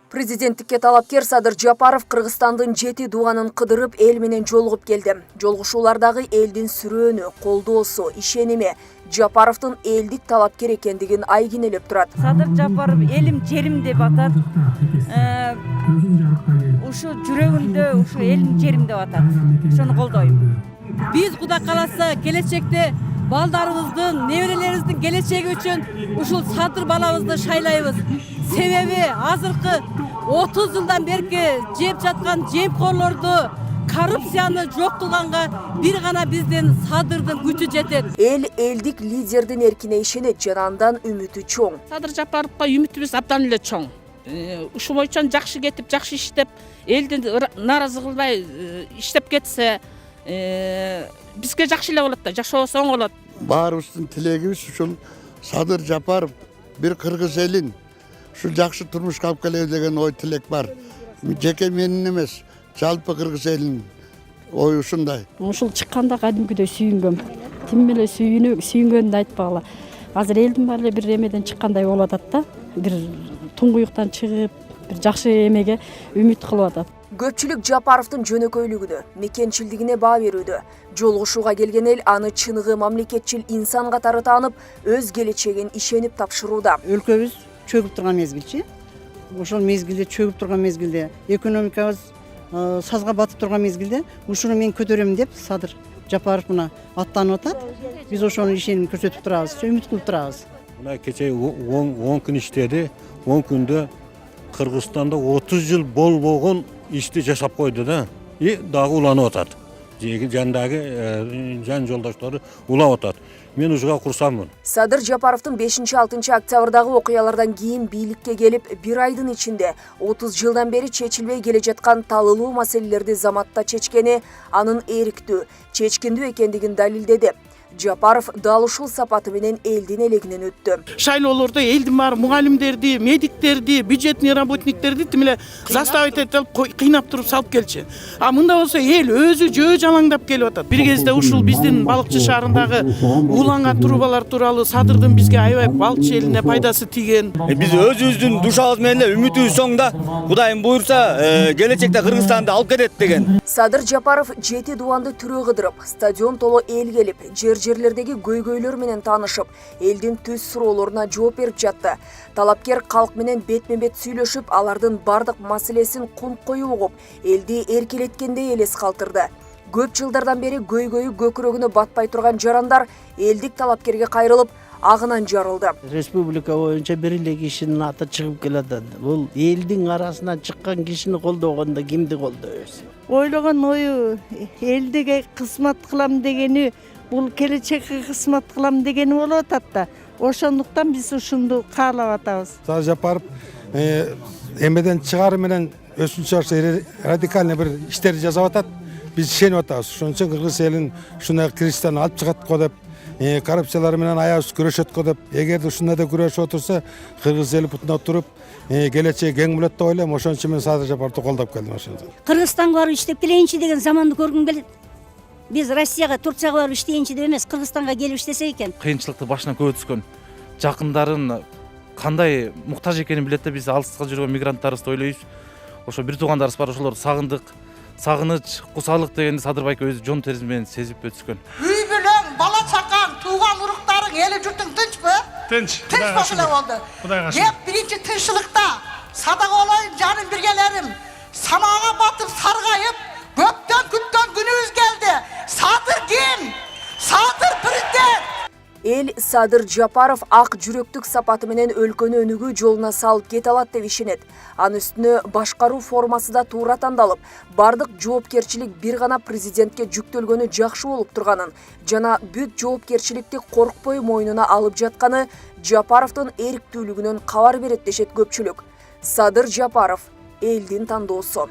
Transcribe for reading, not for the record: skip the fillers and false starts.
Президенттикке талапкер Садыр Жапаров Кыргызстандын 7 дубанын кыдырып эл менен жолугуп келди. Жолугушуулардагы элдин сүрөөнү, колдоосу, ишеними Жапаровдун элдик талапкер экендигин айгинелеп турат. Садыр Жапаров элим жерим деп атат. Ушу жүрөгүндө ушу элим жерим деп атат. Ошону колдойм. Биз Кудай кааласа келечекте балдарыбыздын, неберелерибиздин келечеги үчүн ушул Садыр балабызды шайлайбыз. Себеби азыркы 30 жылдан берки жеп жаткан жемкорлорду, коррупцияны жок кылганга бир гана биздин Садырдын күчү жетет. Элдик лидердин эркине ишенет, жана андан үмүтү чоң. Садыр Жапаровго үмүтүбүз абдан эле чоң. Ушул боюнча жакшы кетип, жакшы иштеп, элди нааразы кылбай иштеп кетсе, бизге жакшы эле болот да, жашоосу оң болот. Баарыбыздын тилегибиз ушул Садыр Жапаров бир кыргыз элин ушул жакшы турмушка алып келеби деген ой тилек бар. Жеке менин эмес, жалпы кыргыз элинин ою ушундай. Ушул чыкканда кадимкидей сүйүнгөм. Тим эле сүйүнгөнүмдү айтпагыла. Азыр элдин баары эле бир эмеден чыккандай болуп атат да. Бир туңгуюктан чыгып, бир жакшы эмеге үмүт кылып атат. Көпчүлүк Жапаровдун жөнөкөйлүгүнө, мекенчилдигине баа берүүдө. Жолугушууга келген эл аны чыныгы мамлекетчил инсан катары таанып, өз келечегин ишенип тапшырууда. Өлкөбүз чөгүп турган мезгилчи. Ошол мезгилде чөгүп турган мезгилде, экономикабыз сазга батып турган мезгилде ушуну мен көтөрөм деп Садыр Жапаров мына аттанып атат. Биз ошону ишеним көрсөтүп турабыз, үмүт кылып турабыз. Мына кече 10 күн иштеди. 10 күндө Кыргызстанда 30 жыл болбогон ишти жашап койду да. И дагы уланып атат. Жандагы жан жолдоштору улап атат. Мен ушуга курсаммын. Садыр Жапаровдун 5-6 октябрдагы окуялардан кийин бийликке келип, бир айдын ичинде 30 жылдан бери чечилбей келе жаткан талылуу маселелерди заматта чечкени анын эрктүү, чечкиндүү экендигин далилдеди. Жапаров дал ушул сапаты менен элдин элегинен өттү. Шайлоолордо элдин баары мугалимдерди, медиктерди, бюджетный работниктерди тим эле заставить этип кыйнап туруп салып келчү. А мында болсо эл өзү жөө жалаңдап келип атат. Бир кезде ушул биздин балыкчы шаарындагы ууланган трубалар тууралуу Садырдын бизге аябай балыкчы элине пайдасы тийген. Биз өзүбүздүн душабыз менен эле үмүтүбүз чоң да. Кудайым буйрса, келечекте Кыргызстанды алып кетет деген. Садыр Жапаров 7 дубанды түрөө кыдырып, стадион толо эл келип, жерлердеги көйгөйлөр менен таанышып, элдин түз суроолоруна жооп берип жатты. Талапкер калк менен бетме-бет сүйлөшүп, алардын бардык маселесин кунт коюп угуп, элди эркелеткендей элес калтырды. Көп жылдардан бери көйгөйү көкүрөгүнө батпай турган жарандар элдик талапкерге кайрылып, агынан жарылды. Республика боюнча бир эле кишинин аты чыгып келатат. Бул элдин арасынан чыккан кишини колдогондо кимди колдойбуз? Ойлогон ою элдиге кызмат кылам дегени, бул келечекке кызмат кылам дегени болуп атат да. Ошондуктан биз ушунду каалап атабыз. Садыр Жапаров эмеден чыгары менен өсүнчө радикальный бир иштерди жасап атат. Биз ишенип атабыз. Ошон үчүн кыргыз элин ушундай кризистен алып чыгат го деп, коррупциялар менен аябыз күрөшөт го деп, эгерде ушундай да күрөшүп отурса, кыргыз эли бутуна туруп, келечеги кең болот деп ойлойм. Ошон үчүн мен Садыр Жапаровду колдоп келдим ошондо. Кыргызстанга барып иштеп келейинчи деген заманды көргүм келет. Биз Россияга, Турцияга барып иштейинчи деп эмес, Кыргызстанга келип иштесек экен. Кыйынчылыкты башынан көп өткөн жакындарын кандай муктаж экенин билет да, биз алыска жүргөн мигранттарыбызды ойлойбуз. Ошо бир туугандарыбыз бар, ошолорду сагындык, сагыныч, кусалык дегенди Садыр байке өзү жон терisi менен сезип өткөн. Үй бүлөң, бала чакаң, тууган уруктарың, эли журтуң тынчпы? Тынч. Тынч башылы болду. Кеп биринчи тынччылыкта садак болоюн жаным биргелерим. Самага батып саргайып, көптөн күткөн күнүбүз келди. Садыр ким? Садыр президент. Эл Садыр Жапаров ак жүрөктүк сапаты менен өлкөнү өнүгүү жолуна салып кете алат деп ишенет. Анын үстүнө башкаруу формасы да туура тандалып, бардык жоопкерчилик бир гана президентке жүктөлгөнү жакшы болуп турганын жана бүт жоопкерчиликти коркпой мойнуна алып жатканы Жапаровдун эрктүүлүгүнөн кабар берет дешет көпчүлүк. Садыр Жапаров элдин тандоосу.